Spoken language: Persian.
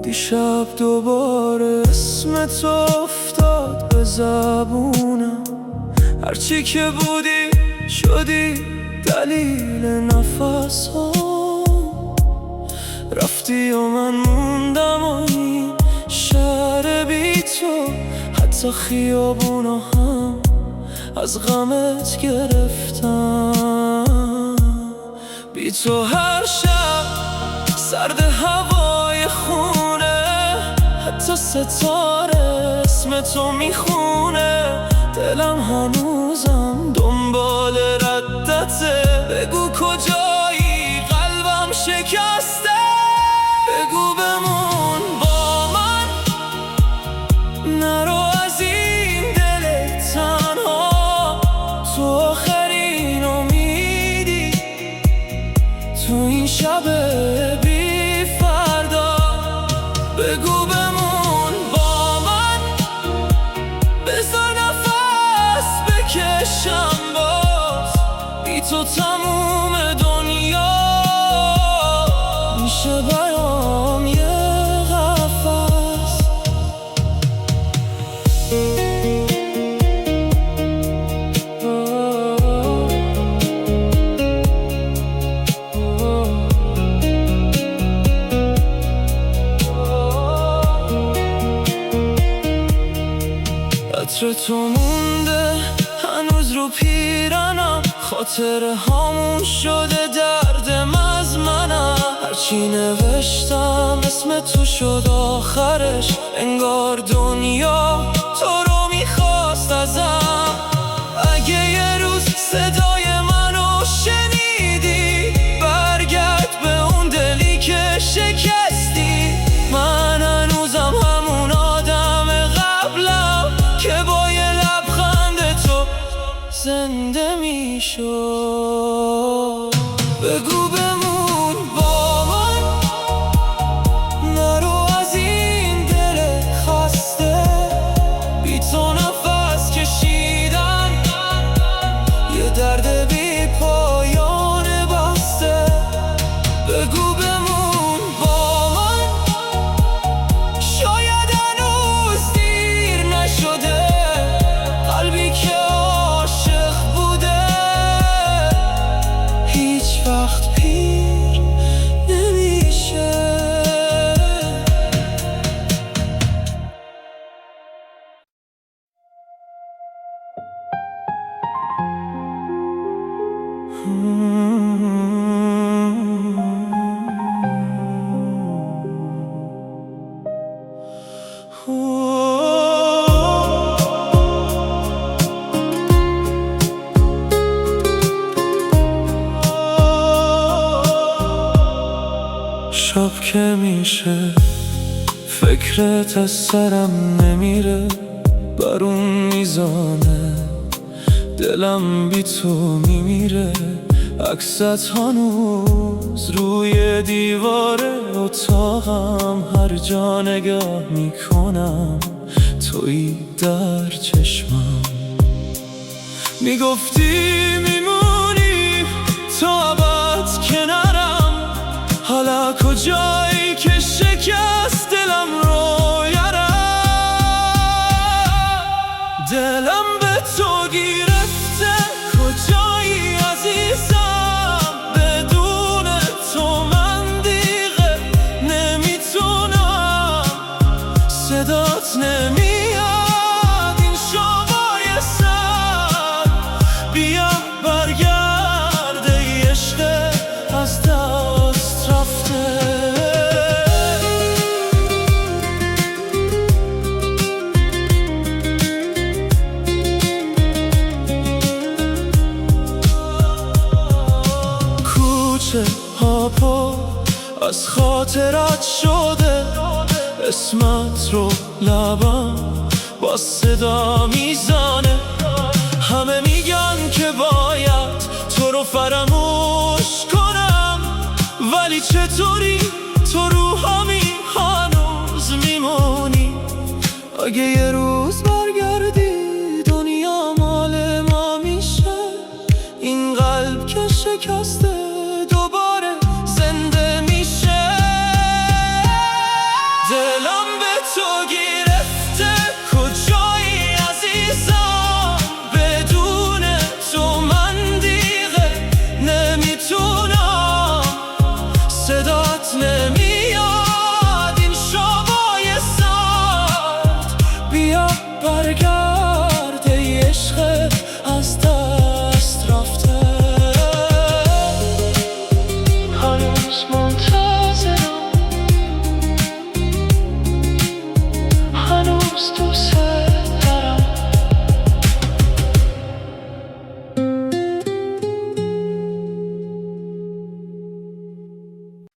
دیشب دوباره اسم تو افتاد به زبونم، هرچی که بودی شدی دلیل نفسام. رفتی و من موندم و این شهر بی تو، حتی خیابونا هم از غمت گرفتم. بی تو هر شب سرد هوای خونه، حتی ستاره اسم تو میخونه. دلم هنوزم دنبال ردته، بگو کجایی قلبم شکسته. بگو بمون با من، نرو از این دل تنها. تو آخرین امیدی تو این شب بی فردا. بگو بمون با من، بذار نفس بکشم باز. بی تو تموم دنیا میشه برام یه قفس. عطر تو مونده هنوز رو پیرنم، خاطره هامون شده دردم از منم. هرچی نوشتم اسم تو شد آخرش، انگار دنیا تو رو میخواست ازم. اگه یه روز صدای منو شنیدی، برگرد به اون دلی که شکستی. من هنوزم همون آدم قبلم که با یه لبخند تو زنده میشد. بگو بمون با من، نرو از این دل خسته. بی تو نفس کشیدن یه درد بی پایان بسته. بگو بمون با من، شاید هنوز دیر نشده. قلبی که عاشق بوده هیچ وقت پیر نمیشه. شب که میشه فکرت از سرم نمیره، برون میزانه دلم بی تو میمیره. عکست هنوز روی دیوار اتاقم، هر جا نگاه میکنم تویی در چشمم. میگفتی میمونی تا ابد کنارم، حالا کجایی که شکست دلم رو یارم. دلم به تو گرفته، کجایی عزیزم؟ بدون تو من دیگه نمیتونم. صدات نمیاد این شبای سر، بیا برگرد ای عشق از دست رفته. کوچه ها پر از خاطرات شده، اسمت رو لبم با صدا میزنه. همه میگن که باید تو رو فراموش کنم، ولی چطوری تو رو همین هنوز میمونی؟ اگه یه روز